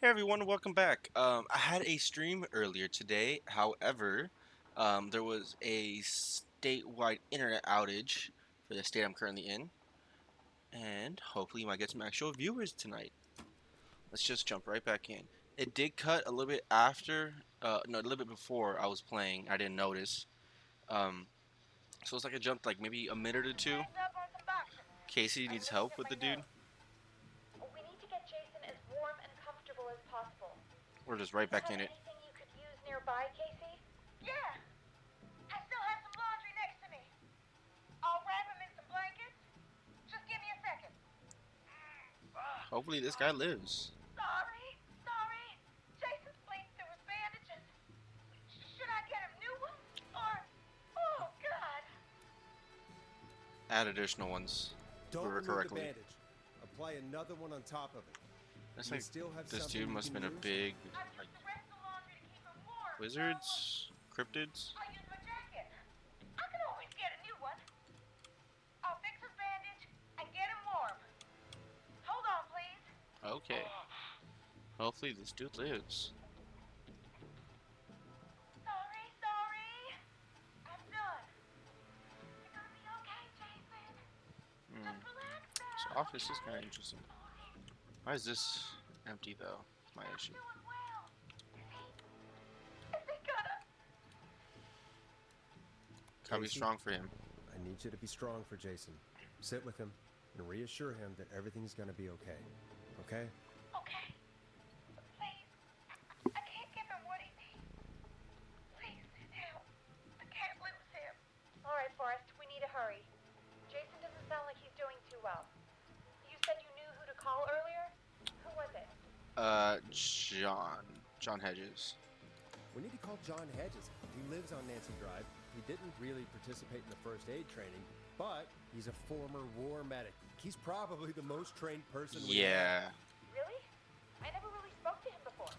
Hey everyone, welcome back. I had a stream earlier today. However, there was a statewide internet outage for the state I'm currently in, and hopefully, you might get some actual viewers tonight. Let's just jump right back in. It did cut a little bit after, no, a little bit before I was playing. I didn't notice. Um, so it's like I jumped like maybe a minute or two. Tighten up on some boxes. Casey I'm needs looking help at with my the dude. notes. We need to get Jason as warm and comfortable as possible. We're just right Do you back have in it. anything you could use nearby, Casey? Yeah. I still have some laundry next to me. I'll wrap him in some blankets. Just give me a second. Hopefully, this guy lives. Sorry. Jason's bleeding through his bandages. Should I get him new ones? Or... Oh, God. Add additional ones. Don't Remember remove the correctly. bandage. Apply another one on top of it. That's You like still have this something dude you must have can been a use? big I like took the rest of the laundry to keep him warm. wizards, cryptids. I'll use my jacket. I can always get a new one. I'll fix his bandage and get him warm. Hold on, please. Okay. Hopefully this dude lives. Sorry. I'm done. You're gonna be okay, Jason. Just relax now. This office is kind of interesting. Why is this empty though? That's my issue. Doing well. Is he gonna... Gotta be Casey? strong for him. I need you to be strong for Jason. Sit with him and reassure him that everything's gonna be okay. Okay? Okay. Please. I can't give him what he needs. Please, help. I can't lose him. All right, Forrest, we need to hurry. Jason doesn't sound like he's doing too well. You said you knew who to call earlier? Who was it? John Hedges. We need to call John Hedges. He lives on Nancy Drive. He didn't really participate in the first aid training, but he's a former war medic. He's probably the most trained person we have. Yeah. Really? I never really spoke to him before.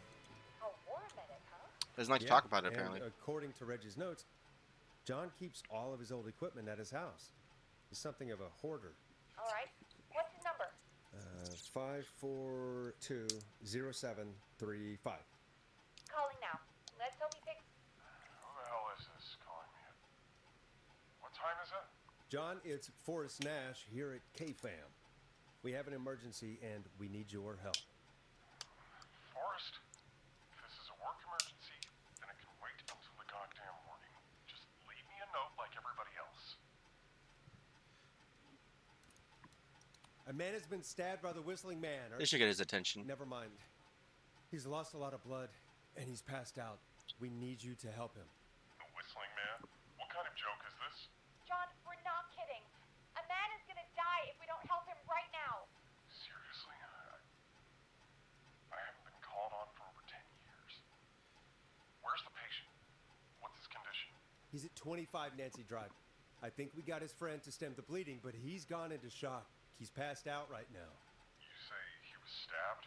A war medic, huh? Doesn't like to Yeah, talk about it and apparently. according to Reggie's notes, John keeps all of his old equipment at his house. He's something of a hoarder. All right. What's his number? 5420735. Calling now. Let's hope he picks. Who the hell is this calling me? What time is it? John, it's Forrest Nash here at KFAM. We have an emergency and we need your help. Forrest? If this is a work emergency, then it can wait until the goddamn morning. Just leave me a note like everybody else. A man has been stabbed by the Whistling Man. This should get his attention. Never mind. He's lost a lot of blood and he's passed out. We need you to help him. The Whistling Man? What kind of joke is this? John, we're not kidding. A man is gonna die if we don't help him right now. Seriously? I haven't been called on for over 10 years. Where's the patient? What's his condition? He's at 25 Nancy Drive. I think we got his friend to stem the bleeding, but he's gone into shock. He's passed out right now. You say he was stabbed?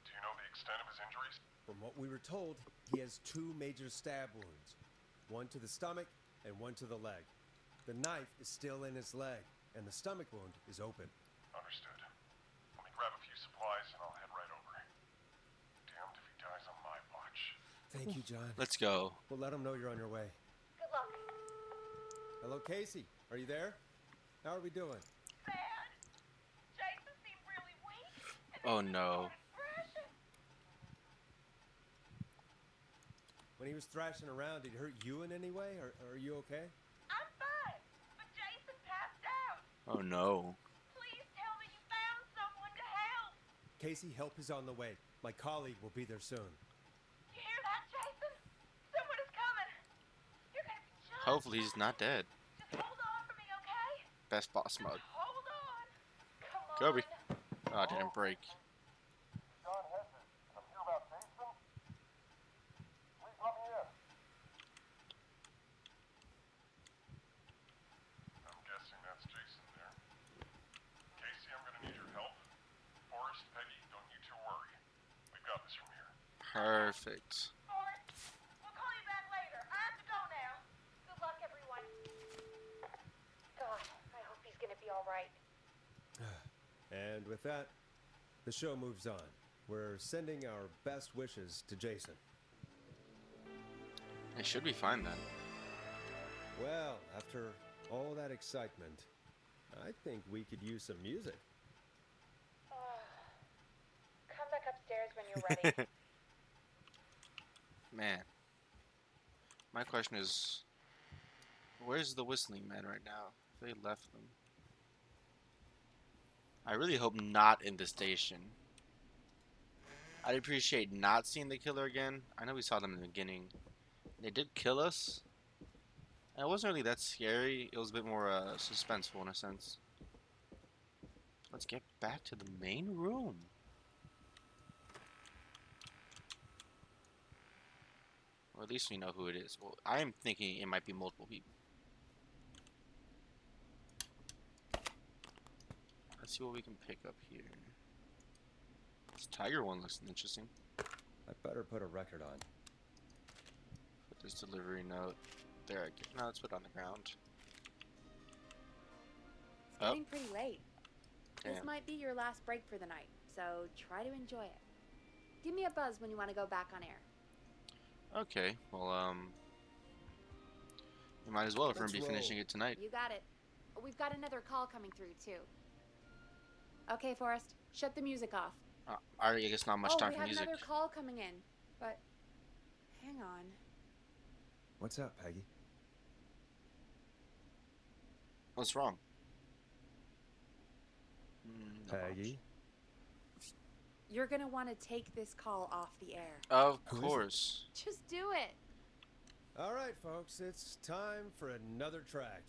Do you know the extent of his injuries? From what we were told, he has 2 major stab wounds. One to the stomach and one to the leg. The knife is still in his leg, and the stomach wound is open. Understood. Let me grab a few supplies and I'll head right over. Damned if he dies on my watch. Thank you, John. Let's go. We'll let him know you're on your way. Good luck. Hello, Casey. Are you there? How are we doing? Bad. Jason seemed really weak. And Oh, then he no. started thrashing. When he was thrashing around, did he hurt you in any way? Are you okay? I'm fine, but Jason passed out. Oh no. Please tell me you found someone to help. Casey, help is on the way. My colleague will be there soon. You hear that, Jason? Someone is coming. You're gonna be shot. Hopefully he's not dead. Just hold on for me, okay? Best boss mode. Hold on. Come on. Kobe. Oh, it didn't break. John Hedges. I'm here about Jason. Please let me in. I'm guessing that's Jason there. Casey, I'm gonna need your help. Forrest, Peggy, don't you two worry. We've got this from here. Perfect. Forrest, we'll call you back later. I have to go now. Good luck, everyone. God, I hope he's gonna be all right. And with that, the show moves on. We're sending our best wishes to Jason. It should be fine then. Well, after all that excitement, I think we could use some music. Come back upstairs when you're ready. Man. My question is, where's the whistling man right now? They left him. I really hope not in the station. I'd appreciate not seeing the killer again. I know we saw them in the beginning. They did kill us. And it wasn't really that scary. It was a bit more suspenseful in a sense. Let's get back to the main room. Or at least we know who it is. Well, I'm thinking it might be multiple people. Let's see what we can pick up here. This tiger one looks interesting. I better put a record on. Put this delivery note. There, no, let's put it on the ground. It's getting pretty late. This Damn. might be your last break for the night, so try to enjoy it. Give me a buzz when you want to go back on air. Okay, well, you might as well if we're Let's gonna be finishing roll. it tonight. You got it. We've got another call coming through, too. Okay, Forrest, shut the music off. I guess not much time we for have music. another call coming in, but hang on. What's up, Peggy? What's wrong? No Peggy? You're gonna want to take this call off the air. Of Who is it? course. Just do it. All right, folks, it's time for another track.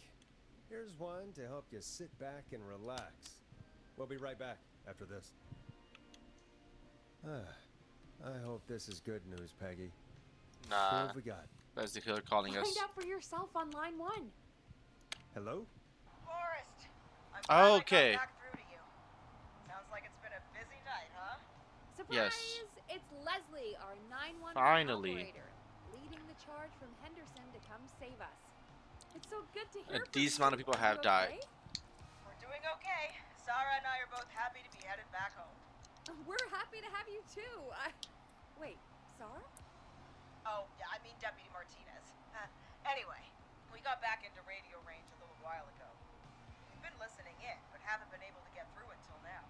Here's one to help you sit back and relax. We'll be right back after this. I hope this is good news, Peggy. What Nah, have we got? that's the killer calling Find us. out for yourself on line 1. Hello? Forrest, I'm Oh, glad I okay. got back through to you. Sounds like it's been a busy night, huh? Surprise! Yes. It's Leslie, our 911 Finally. operator, leading the charge from Henderson to come save us. It's so good to hear A from decent you. amount of people Are have you died. okay? We're doing okay. Sarah and I are both happy to be headed back home. We're happy to have you too. Wait, Sarah? Oh, yeah, I mean Deputy Martinez. Anyway, we got back into radio range a little while ago. We've been listening in, but haven't been able to get through until now.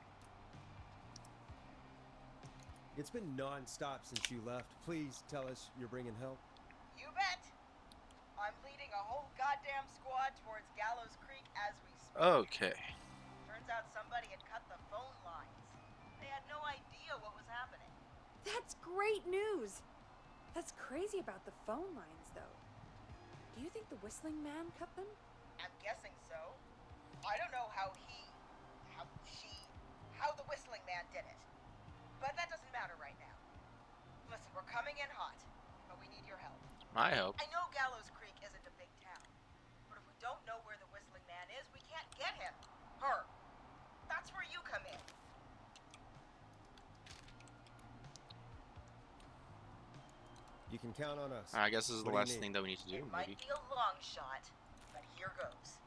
It's been non-stop since you left. Please tell us you're bringing help. You bet. I'm leading a whole goddamn squad towards Gallows Creek as we speak. Okay. Turns out somebody had cut the phone lines. They had no idea what was happening. That's great news. That's crazy about the phone lines, though. Do you think the Whistling Man cut them? I'm guessing so. I don't know how the Whistling Man did it. But that doesn't matter right now. Listen, we're coming in hot, but we need your help. My help. I know Gallows Creek isn't a big town, but if we don't know where the Whistling Man is, we can't get him. Her. That's where you come in. You can count on us. I guess this is the What do you last need? thing that we need to do, It might maybe. be a long shot, but here goes.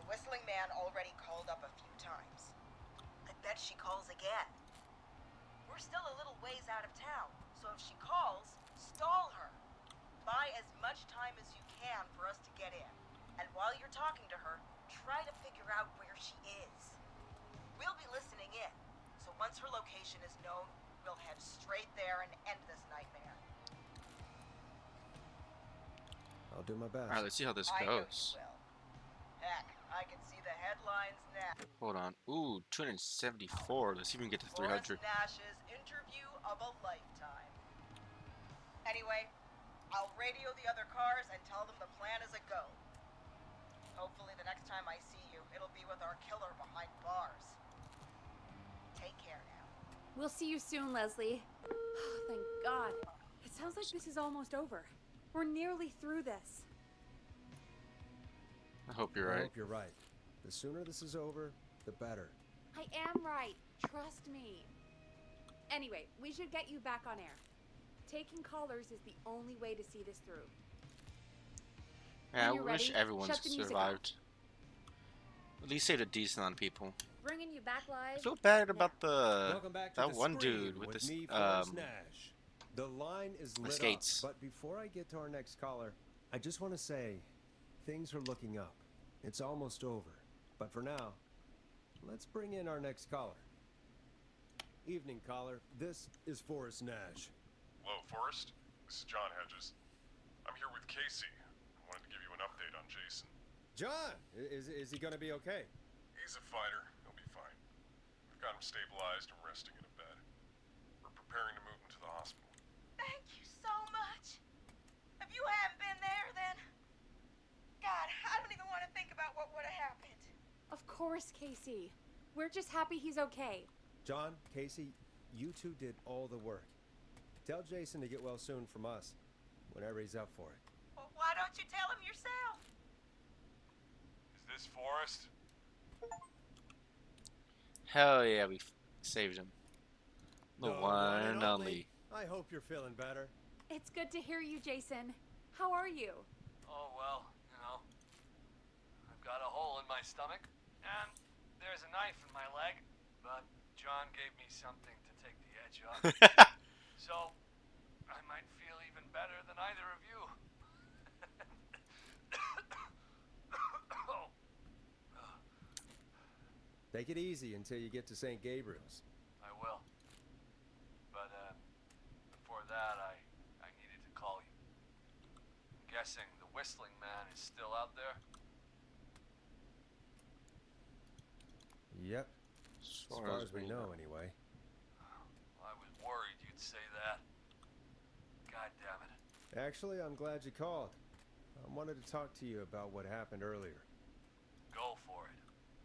The Whistling Man already called up a few times. I bet she calls again. We're still a little ways out of town, so if she calls, stall her. Buy as much time as you can for us to get in. And while you're talking to her, try to figure out where she is. We'll be listening in, so once her location is known, we'll head straight there and end this nightmare. I'll do my best. Alright, let's see how this I know you goes. will. Heck, I can see the headlines now. Hold on. Ooh, 274. Let's see if we can get to Forrest 300. Nash's interview of a lifetime. Anyway, I'll radio the other cars and tell them the plan is a go. Hopefully the next time I see you, it'll be with our killer behind bars. Take care now. We'll see you soon, Leslie. Thank God. It sounds like this is almost over. We're nearly through this. I hope you're I right. hope you're right. The sooner this is over, the better. I am right. Trust me. Anyway, we should get you back on air. Taking callers is the only way to see this through. Yeah, I When you're wish ready, everyone shut the music survived. At least saved a decent amount of people. Bringing you back live. I feel bad now. about Welcome back to that the one Scream dude with with this me, Forrest Nash. The line is lit skates. up, but before I get to our next caller, I just want to say things are looking up. It's almost over, but for now, let's bring in our next caller. Evening, caller. This is Forrest Nash. Hello, Forrest. This is John Hedges. I'm here with Casey. I wanted to give you an update on Jason. John, is he going to be okay? He's a fighter. He'll be fine. We've got him stabilized and resting in a bed. We're preparing to move him to the hospital. Thank you so much. If you hadn't been there, then... God, I don't even want to think about what would have happened. Of course, Casey. We're just happy he's okay. John, Casey, you two did all the work. Tell Jason to get well soon from us, whenever he's up for it. Well, why don't you tell him yourself? Is this Forrest? Hell yeah, we saved him. The The one and only. I hope you're feeling better. It's good to hear you, Jason. How are you? Oh, well, you know, I've got a hole in my stomach, and there's a knife in my leg, but John gave me something to take the edge off. So, I might feel even better than either of you. Take it easy until you get to St. Gabriel's. I will. But, before that, I needed to call you. I'm guessing the Whistling Man is still out there? Yep, as far as we know, anyway. I was worried you'd say that. God damn it. Actually, I'm glad you called. I wanted to talk to you about what happened earlier. Go for it.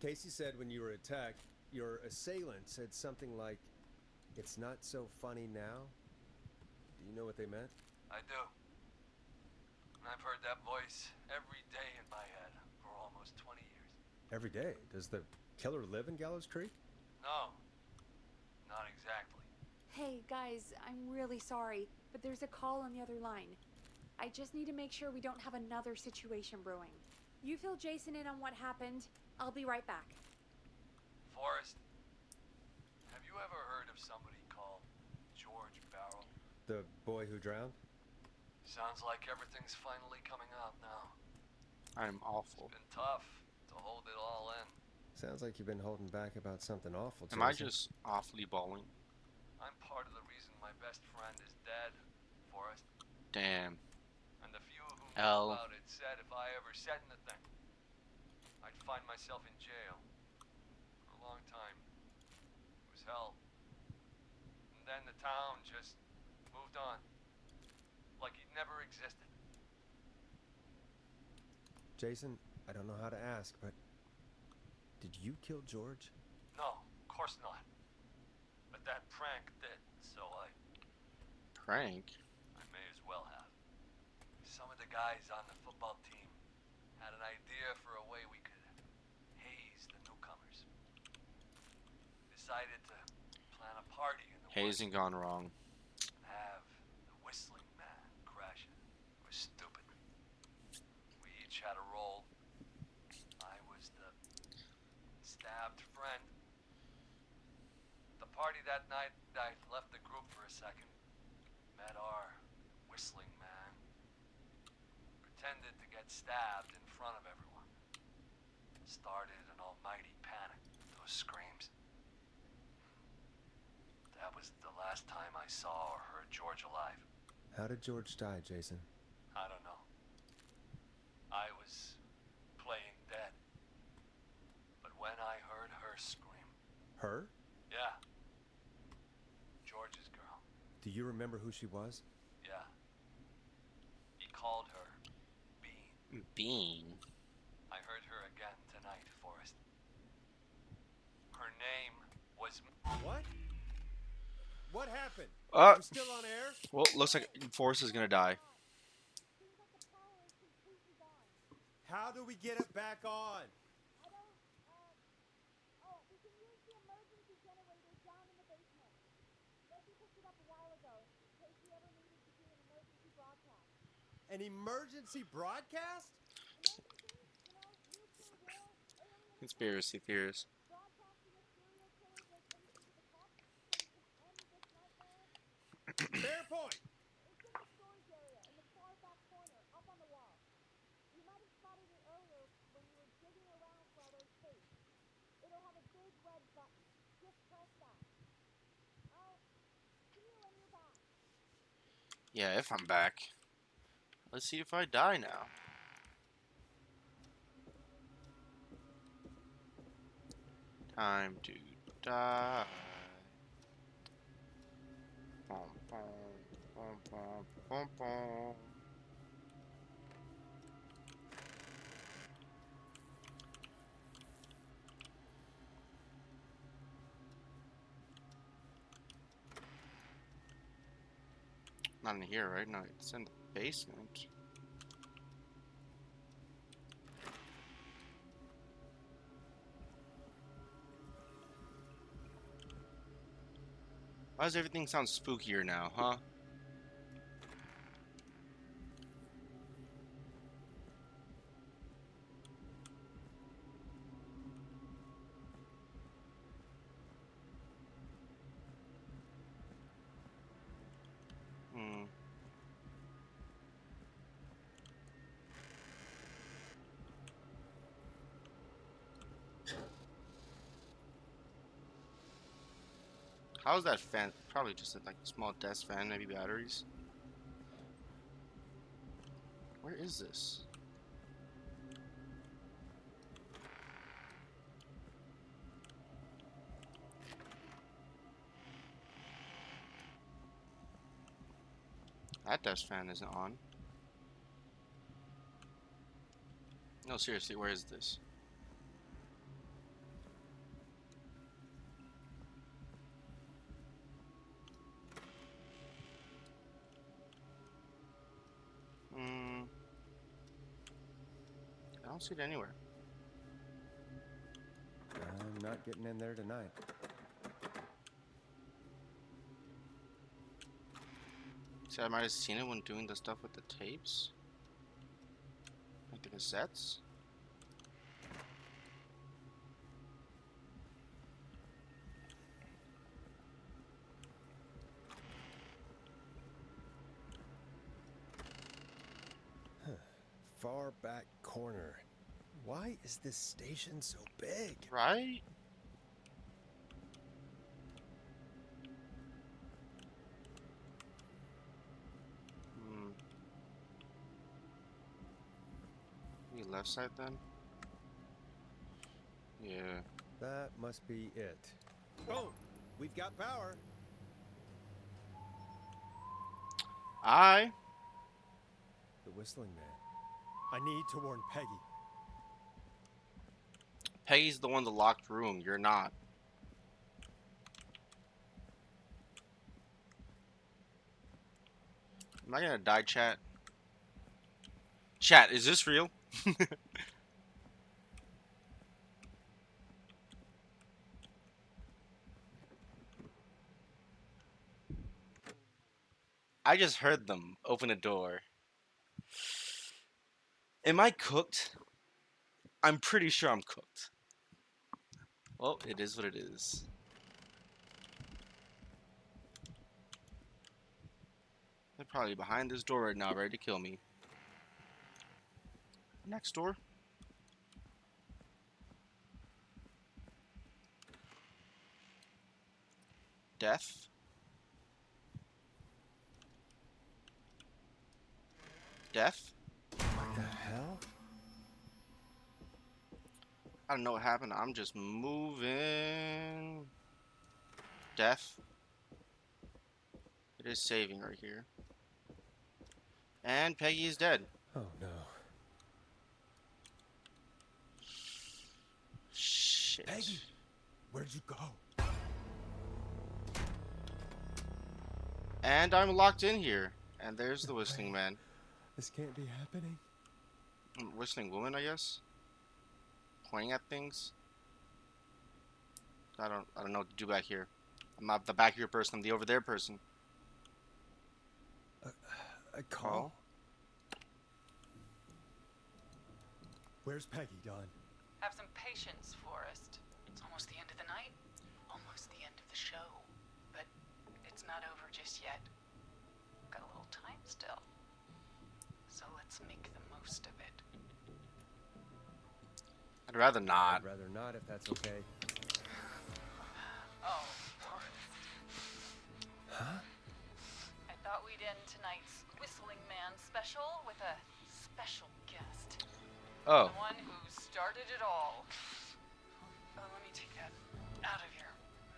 Casey said when you were attacked, your assailant said something like, "It's not so funny now." Do you know what they meant? I do. I've heard that voice every day in my head for almost 20 years. Every day. Does the killer live in Gallows Creek? No, not exactly. Hey, guys, I'm really sorry, but there's a call on the other line. I just need to make sure we don't have another situation brewing. You fill Jason in on what happened. I'll be right back. Forrest, have you ever heard of somebody called George Barrow? The boy who drowned? Sounds like everything's finally coming out now. I'm awful. It's been tough to hold it all in. Sounds like you've been holding back about something awful, Am I Jason. just awfully bawling? I'm part of the reason my best friend is dead, Forrest. Damn. And the few who L. knew about it said if I ever said anything, I'd find myself in jail. For a long time. It was hell. And then the town just moved on. Like he'd never existed. Jason, I don't know how to ask, but did you kill George? No, of course not. But that prank did, so I Prank? may as well have. Some of the guys on the football team had an idea for a way we could haze the newcomers. Decided to plan a party in the Hazing gone wrong. and have the Whistling Man crash it. It was stupid. We each had a role. I was the stabbed friend. The party that night, I left the group for a second. Met our Whistling Man. Pretended to get stabbed in front of everyone. Started an almighty panic with those screams. That was the last time I saw or heard George alive. How did George die, Jason? I don't know. I was playing dead. But when I heard her scream, Her? yeah, George's girl, Do you remember who she was? yeah. He called her Bean. Bean. I heard her again tonight, Forrest. Her name was... What? What happened? Uh, I'm still on air? well, looks like Forrest is gonna die. How do we get it back on? Oh, we can use the emergency generator down in the basement. Reggie picked it up a while ago, in case we ever needed to do an emergency broadcast. An emergency broadcast? Emergency? You know, nuclear war, alien Conspiracy theorists. broadcasting Yeah, if I'm back. Let's see if I die now. Time to die. Bum, bum, bum, bum, bum, bum. Not in here, right? No, it's in the basement. Why does everything sound spookier now, huh? Hmm. How's that fan? Probably just like a small desk fan, maybe batteries. Where is this? That desk fan isn't on. No, seriously, where is this? Hmm. I don't see it anywhere. I'm not getting in there tonight. See, I might have seen it when doing the stuff with the tapes. Like the cassettes. Far back corner. Why is this station so big? Right? Hmm. Maybe left side then? Yeah. That must be it. Oh, we've got power. The Whistling Man. I need to warn Peggy. Peggy's the one in the locked room. You're not. Am I gonna die, chat? Chat, is this real? I just heard them open a door. Am I cooked? I'm pretty sure I'm cooked. Well, it is what it is. They're probably behind this door right now, ready to kill me. Next door. Death. Death. What the hell? I don't know what happened. I'm just moving. Death. It is saving right here. And Peggy is dead. Oh no. Shit. Peggy, where'd you go? And I'm locked in here. And there's the Whistling Man. This can't be happening. Whistling woman, I guess. Pointing at things. I don't know what to do back here. I'm not the back here person. I'm the over there person. A call? Oh. Where's Peggy, Don? Have some patience, Forrest. It's almost the end of the night. Almost the end of the show. But it's not over just yet. Got a little time still. So let's make the most of it. I'd rather not. I'd rather not if that's okay. Oh, Forrest. Huh? I thought we'd end tonight's special with a special guest. Oh, The one who started it all. Let me take that out of your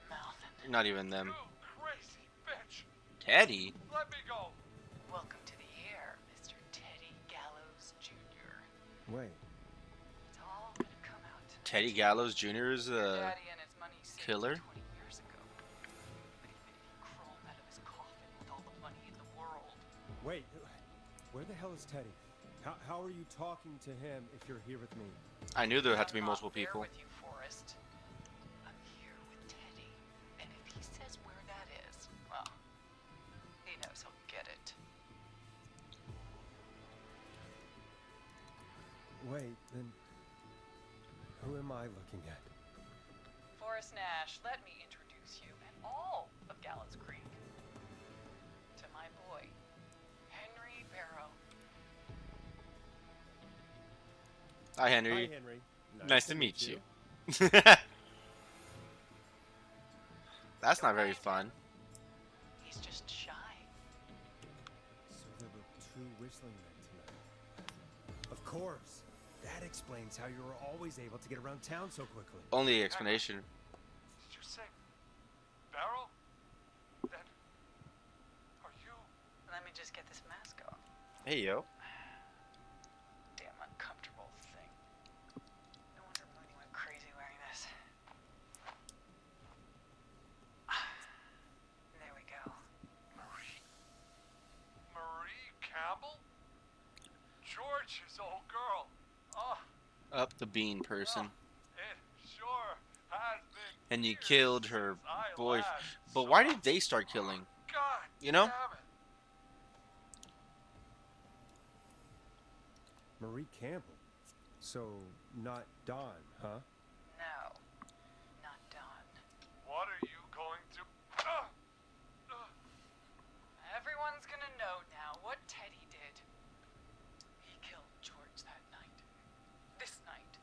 mouth. And not even them. You crazy bitch! Teddy? Let me go! welcome to the air, Mr. Teddy Gallows Jr. Wait, It's all gonna come out tonight. Teddy Gallows Jr. is Your a daddy and his money saved killer? 20 years ago. But even if he crawled out of his coffin with all the money in the world. wait. Where the hell is Teddy? How are you talking to him if you're here with me? I knew there had to be I'm not multiple there people. with you, Forrest. I'm here with Teddy. And if he says where that is, well, he knows he'll get it. Wait, then who am I looking at? Forrest Nash, let me introduce you and all of Gallows Creek to my boy, Henry Barrow. Hi, Henry. Hi, Henry. Nice to meet you. That's not very fun. He's just shy. So there were two whistling men tonight. Of course. That explains how you were always able to get around town so quickly. Only explanation. Did you say Barrow? Then are you? Let me just get this mask off. Hey, yo. Damn uncomfortable thing. No wonder Mooney went crazy wearing this. There we go. Marie Campbell? George's old girl. Oh, Up the bean person. it sure has been. And you years killed her since I boy. last But saw- why did they start killing? God You know? damn it. Marie Campbell. So, not Dawn, huh? No, not Dawn. What are you going to? Everyone's gonna know now what Teddy did. He killed George that night. This night.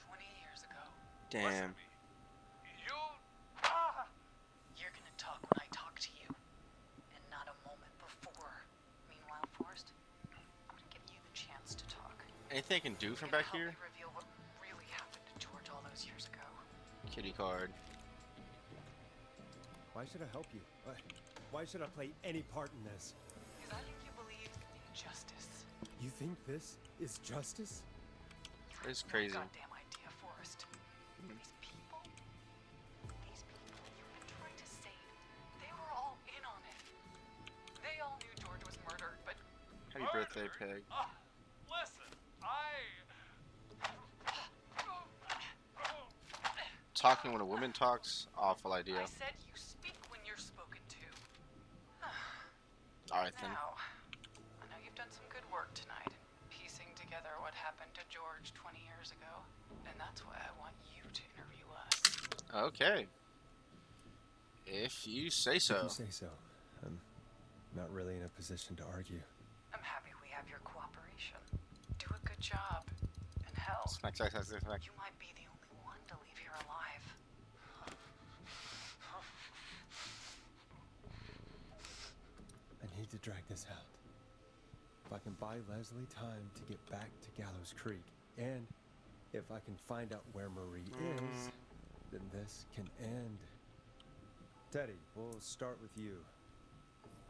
20 years ago. Damn. Listen to me. You. You're gonna talk when I talk to you. And not a moment before. Meanwhile, Forrest, I'm gonna give you the chance to talk. Anything I can do from You're back gonna here? help me reveal what really happened to George all those years ago. Kitty card. Why should I help you? Why should I play any part in this? Because I think you believe in justice. You think this is justice? It's No crazy. goddamn idea, Forrest. These people you've been trying to save, they were all in on it. They all knew George was murdered, but Happy birthday, Peg. Listen, Talking when a woman talks, awful idea. I said you speak when you're spoken to. Alright then. Now, I know you've done some good work tonight in piecing together what happened to George 20 years ago, and that's why I want you to interview us. Okay. If you say If so. you say so. I'm not really in a position to argue. I'm happy we have your cooperation. Do a good job, and hell, Smack, smack, smack, smack, smack. you might be the only one to leave here alive. I need to drag this out. If I can buy Leslie time to get back to Gallows Creek, and if I can find out where Marie is, then this can end. Teddy, we'll start with you.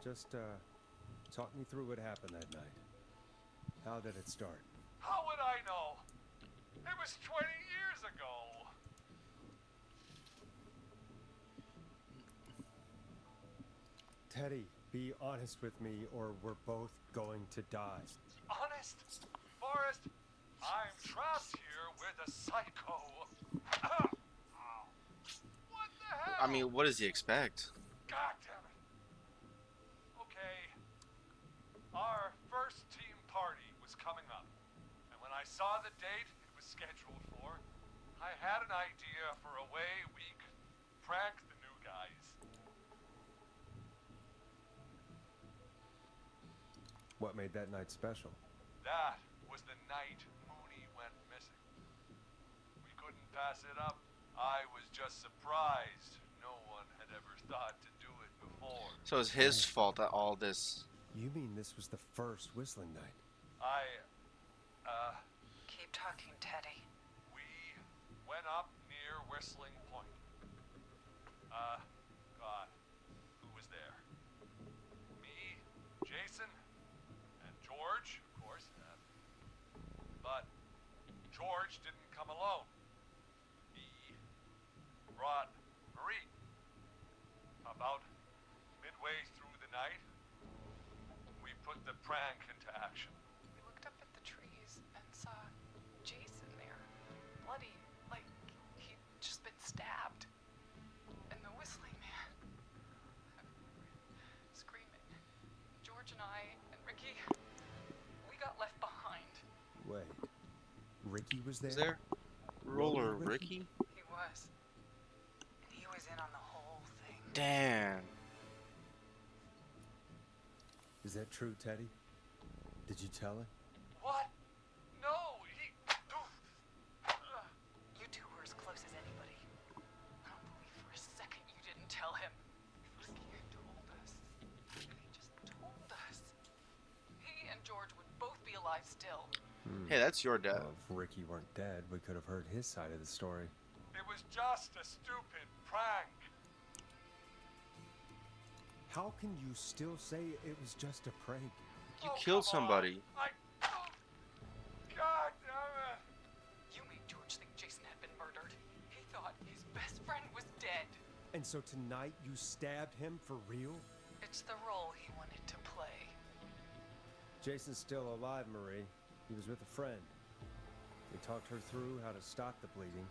Just, talk me through what happened that night. How did it start? how would I know? It was 20 years ago. Teddy, be honest with me or we're both going to die. Honest, Forrest, I'm trapped here with a psycho. What the hell? I mean, what does he expect? God damn it. Okay. Our first team party was coming up. And when I saw the date it was scheduled for, I had an idea for a way we could prank the new guys. What made that night special? That was the night Mooney went missing. We couldn't pass it up. I was just surprised no one had ever thought to do it before. So it's his fault that all this You mean this was the first whistling night? Keep talking, Teddy. We went up near Whistling Point. God, who was there? Me, Jason, and George, of course. But George didn't come alone. He brought Marie. About midway through the night, we put the prank into action. We looked up at the trees and saw Jason there, bloody, like he'd just been stabbed. And the whistling man, screaming. George and I and Ricky, we got left behind. Wait. Ricky was there? Is there Roller Ricky? He was. And he was in on the whole thing. Damn. Is that true, Teddy? Did you tell him? What? No, he. You two were as close as anybody. I don't believe for a second you didn't tell him. Ricky told us. He just told us. He and George would both be alive still. Hey, that's your dad. Well, if Ricky weren't dead, we could have heard his side of the story. It was just a stupid prank. How can you still say it was just a prank? You Oh, killed come on. somebody. God damn it! You made George think Jason had been murdered. He thought his best friend was dead. And so tonight you stabbed him for real? It's the role he wanted to play. Jason's still alive, Marie. He was with a friend. We talked her through how to stop the bleeding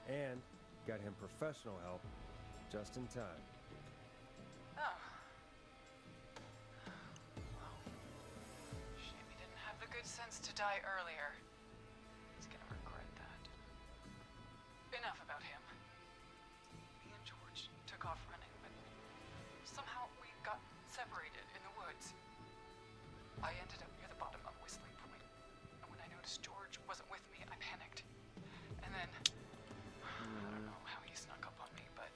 and got him professional help just in time. Oh. Well, shame he didn't have the good sense to die earlier. He's gonna regret that. Enough about him. Me and George took off running, but somehow we got separated in the woods. I ended up near the bottom of Whistling Point, and when I noticed George wasn't with me, I panicked. And then, I don't know how he snuck up on me, but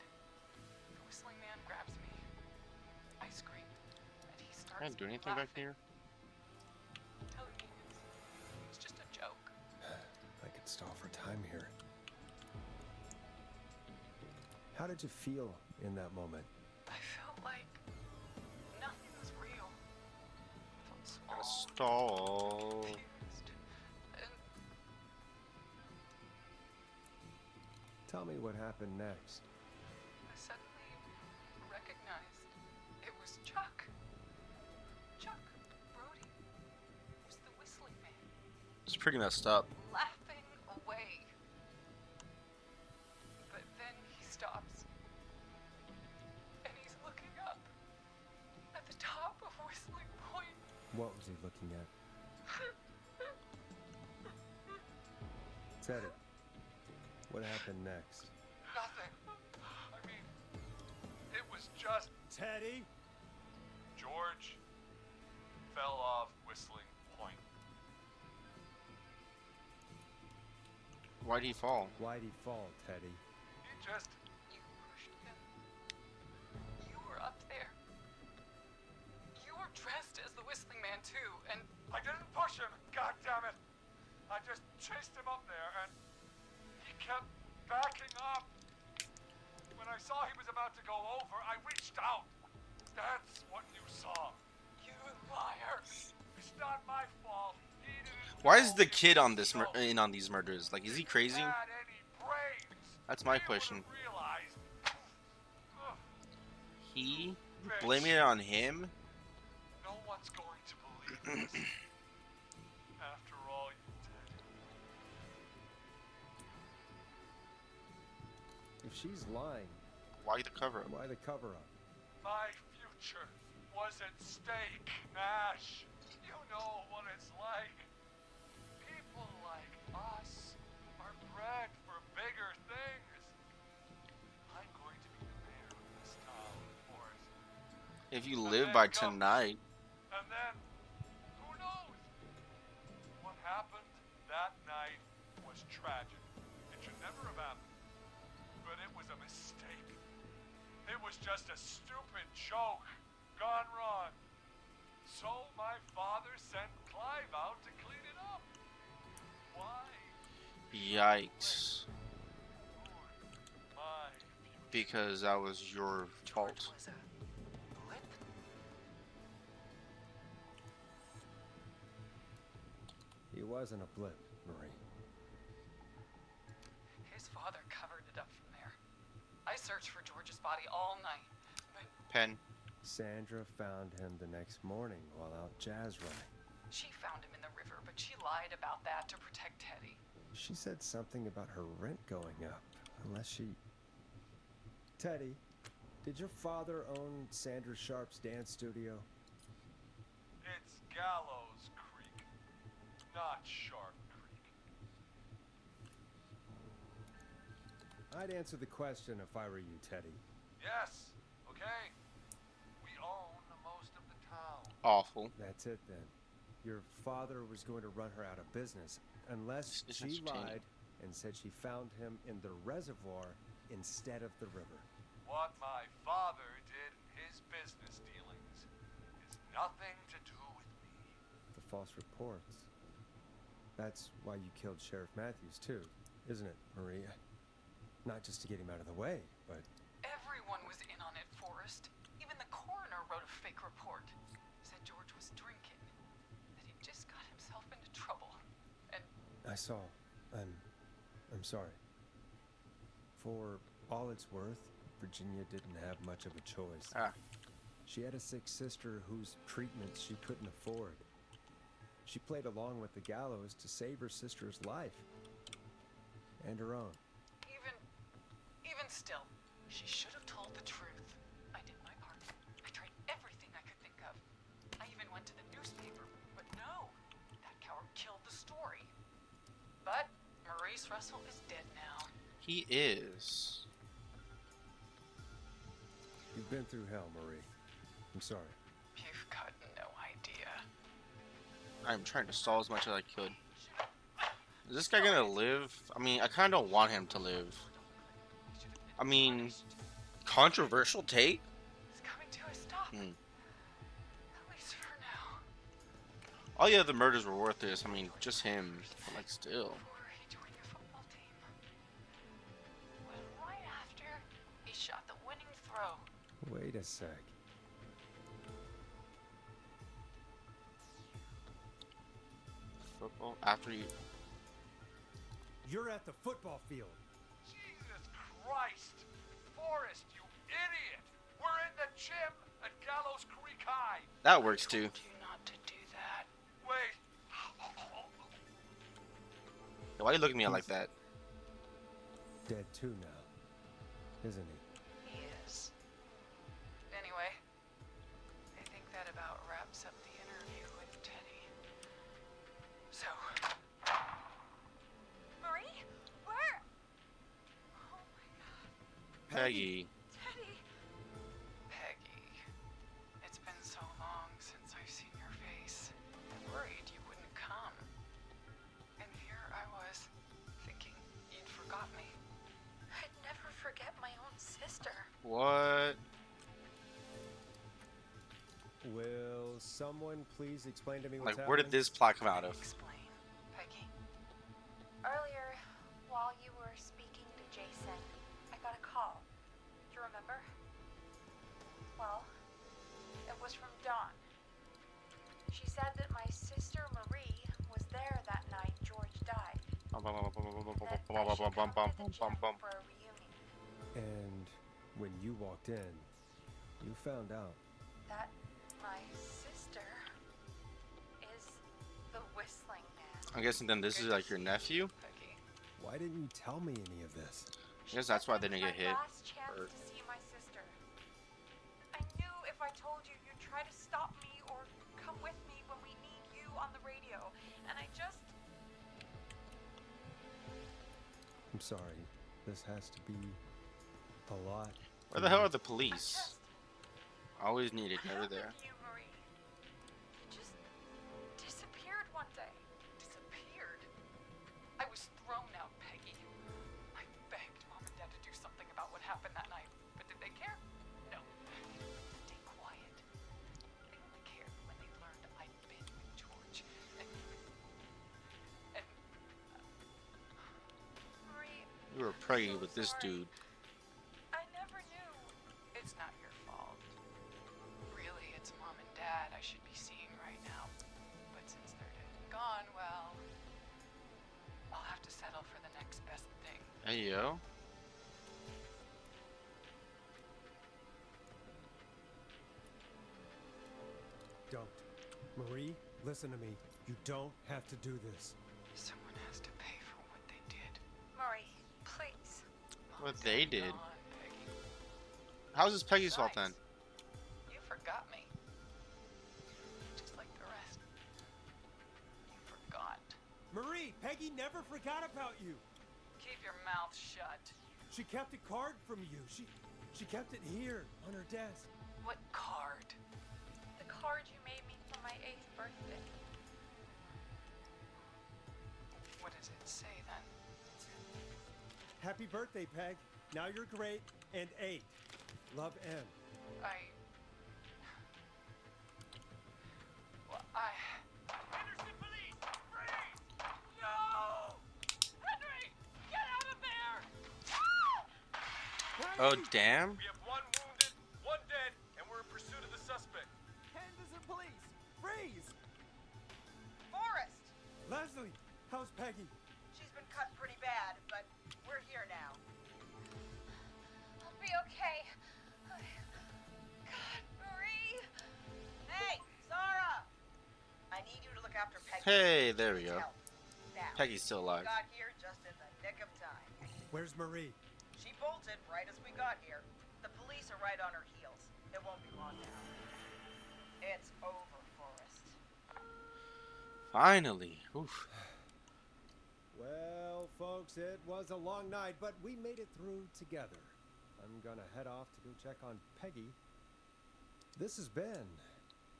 the whistling man grabs me. I scream, and he starts Can I do anything back laughing, here? telling me it's just a joke. I could stall for time here. How did you feel in that moment? I felt like nothing was real. I felt small, Gotta stall. confused, and Tell me what happened next. I suddenly recognized it was Chuck. Chuck Brody was the whistling man, It's pretty messed up. laughing away. But then he stops, and he's looking up at the top of Whistling Point. What was he looking at? Teddy, what happened next? Nothing. I mean, it was just Teddy? George fell off Whistling Point. Why'd he fall? Why'd he fall, Teddy? He just. You pushed him. You were up there. You were dressed as the Whistling Man too, and I didn't push him. God damn it! I just chased him up there, and he kept backing up. When I saw he was about to go over, I reached out. That's what you saw. you liar. It's not my fault. He didn't. Why is know the it kid was on this so. in on these murders? Like, is he crazy? Had any brains, That's my he question. would've realized. Ugh, He blaming it on him? no one's going to believe this. After all you did. If she's lying, Why the cover up? why the cover up? My future was at stake, Nash. You know what it's like. People like us are bred for bigger things. I'm going to be the mayor of this town, Forrest. If you live by tonight, And then, who knows? What happened that night was tragic. It should never have happened. But it was a mistake. It was just a stupid joke gone wrong. So my father sent Clive out to clean it up. Why? Yikes. My Because that was your George fault. was a blip. He wasn't a blip, Marie. His father covered it up from there. I searched for George's body all night, but Pen. Sandra found him the next morning while out jazz running. she found him in the river, but she lied about that to protect Teddy. She said something about her rent going up, unless she... Teddy, did your father own Sandra Sharp's dance studio? It's Gallows Creek, not Sharp Creek. I'd answer the question if I were you, Teddy. Yes, okay. We own most of the town. Awful. That's it then. Your father was going to run her out of business unless It's she entertaining. lied and said she found him in the reservoir instead of the river. What my father did in his business dealings is nothing to do with me. The false reports. That's why you killed Sheriff Matthews too, isn't it, Maria? Not just to get him out of the way, but Everyone was in on it, Forrest. Even the coroner wrote a fake report. Said George was drinking. That he just got himself into trouble. And I saw. I'm sorry. For all it's worth, Virginia didn't have much of a choice. Ah. She had a sick sister whose treatments she couldn't afford. She played along with the gallows to save her sister's life. And her own. even still, she should have told the truth. I did my part. I tried everything I could think of. I even went to the newspaper, but no. That coward killed the story. But Maurice Russell is dead now. He is. You've been through hell, Marie. I'm sorry. You've got no idea. I'm trying to stall as much as I could. Is this guy gonna live? I mean, I kind of don't want him to live. I mean, controversial take? It's coming to a stop. Hmm. At least for now. All the other murders were worth this. I mean, just him. But like, still. Before he joined your football team. Was right after he shot the winning throw. Wait a sec. Football after you. You're at the football field. Jesus Christ! Forrest, you idiot! We're in the gym at Gallows Creek High. That works too. Told you not to do that. Wait. Why are you looking at me like that? Dead too now, isn't he? He is. Anyway, I think that about wraps up the interview with Teddy. So, Marie? Where? Oh my god. Peggy. Teddy. Peggy, it's been so long since I've seen your face. I worried you wouldn't come. And here I was, thinking you'd forgot me. I'd never forget my own sister. What? Will someone please explain to me what's Like, where did happening? this plot come out of? Explain, Peggy. Earlier, while you were speaking to Jason, I got a call. Do you remember? Well, it was from Dawn. She said that my sister Marie was there that night George died. That I should come to the gym for a reunion. And when you walked in, you found out. That my sister is the Whistling Man. I'm guessing then this is like your nephew? Peggy. Why didn't you tell me any of this? I guess that's why they didn't get hit. My last chance Or- to see my sister. I knew if I told you, you'd try to stop me or come with me when we need you on the radio. And I just... I'm sorry. This has to be a lot. Where the hell are the I police? just... Always needed, I never love there. you, Marie. You just disappeared one day. Disappeared. I was thrown out, Peggy. I begged Mom and Dad to do something about what happened that night, but did they care? No. Stay quiet. They only cared when they We were pregnant with this dude. I never knew. It's not your fault. Really, it's Mom and Dad I should be seeing right now. But since they're dead and gone, well, I'll have to settle for the next best thing. Hey yo. Don't. Marie, listen to me. You don't have to do this. Someone has to pay for what they did. Murray, please. What Mom's they dead and did. gone, Peggy. How's this Peggy's fault then? Besides, you forgot me. Just like the rest. You forgot. Marie, Peggy never forgot about you. Keep your mouth shut. She kept a card from you. She kept it here on her desk. What card? The card you made me for my 8th birthday. What does it say then? Happy birthday, Peg. Now you're great and 8. Love, M. Well, Henderson police! Freeze! No! Henry! Get out of there! Oh damn. We have 1 wounded, 1 dead, and we're in pursuit of the suspect. Henderson police! Freeze! Forrest! Leslie, how's Peggy? She's been cut pretty bad, but we're here now. I'll be okay. God, Marie. Hey, Zara! I need you to look after Peggy. Hey, there we Please go. help. Now, Peggy's still alive. got here just in the nick of time. Where's Marie? She bolted right as we got here. The police are right on her heels. It won't be long now. It's over, Forrest. Finally. Oof. Well, folks, it was a long night, but we made it through together. I'm gonna head off to go check on Peggy. This has been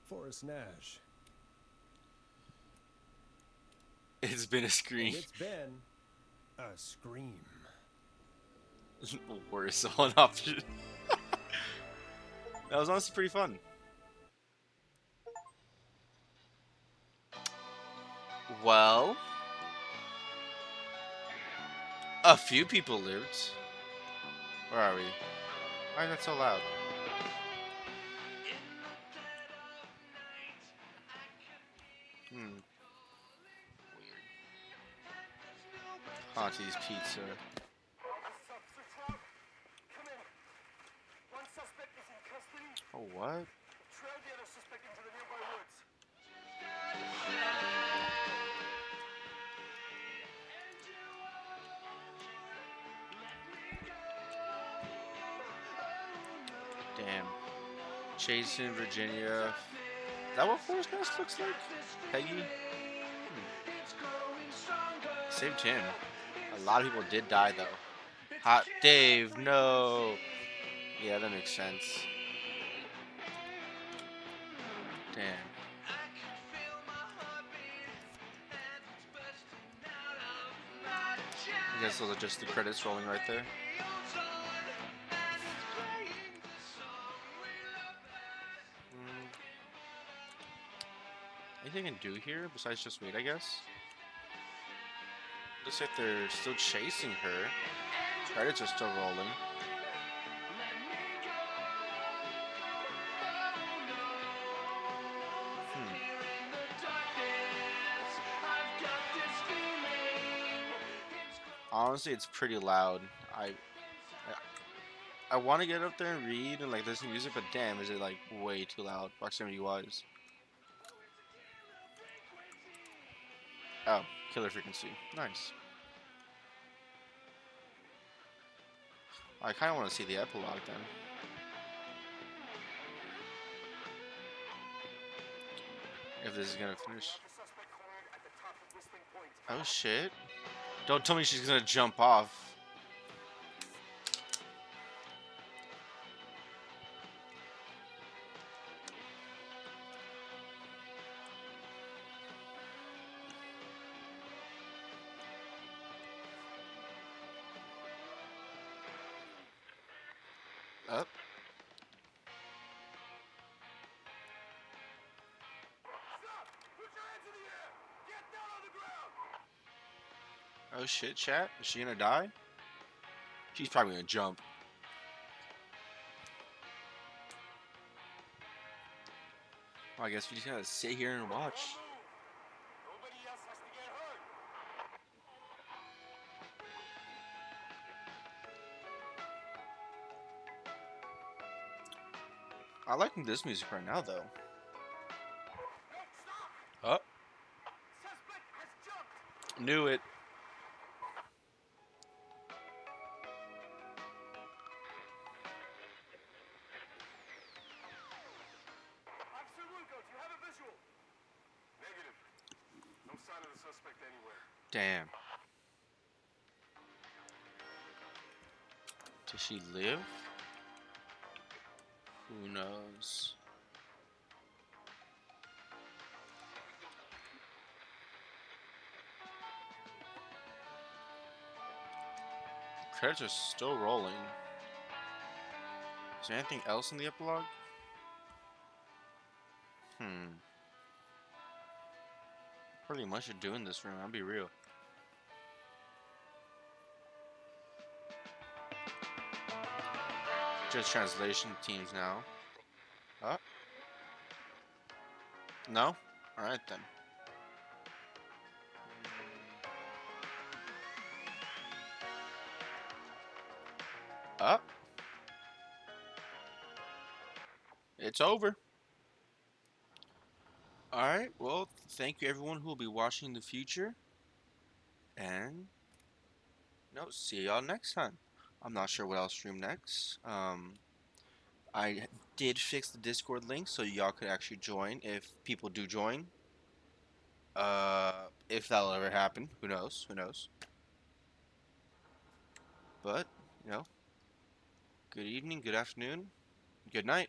Forrest Nash. It's been a And scream. it's been a scream. Worse one option. That was honestly pretty fun. Well, a few people lived. Where are we? Why is that so loud? Hmm. Weird. Auntie's Pizza. Come in. One suspect is in custody. Oh, what? Trail the other suspect into the nearby woods. Damn. Jason, Virginia. Is that what Forrest Gump looks like? Peggy? Saved him. A lot of people did die, though. Hot Dave, no! Yeah, that makes sense. Damn. I guess those are just the credits rolling right there. Anything I can do here besides just wait, I guess? Looks like they're still chasing her. Credits are still rolling. Honestly, it's pretty loud. I want to get up there and read and like listen to music, but damn, is it like way too loud proximity wise. Oh, killer frequency. Nice. I kind of want to see the epilogue then. If this is gonna finish. Oh shit. Don't tell me she's gonna jump off. Up. Oh shit, chat. Is she gonna die? She's probably gonna jump. Well, I guess we just gotta sit here and watch. Nobody else has to get hurt. I like this music right now, though. Hey, stop! Oh, Suspect has jumped! knew it. Officer Wilco, do you have a visual? Negative. No sign of the suspect anywhere. Damn. Does she live? Who knows? Credits are still rolling. Is there anything else in the epilogue? Pretty much to do in this room, I'll be real. Just translation teams now. Huh? No? Alright then. Up. It's over. Alright, well, thank you everyone who will be watching in the future. And, see y'all next time. I'm not sure what I'll stream next. I did fix the Discord link so y'all could actually join if people do join. If that'll ever happen, who knows? Who knows? But, good evening, good afternoon, good night.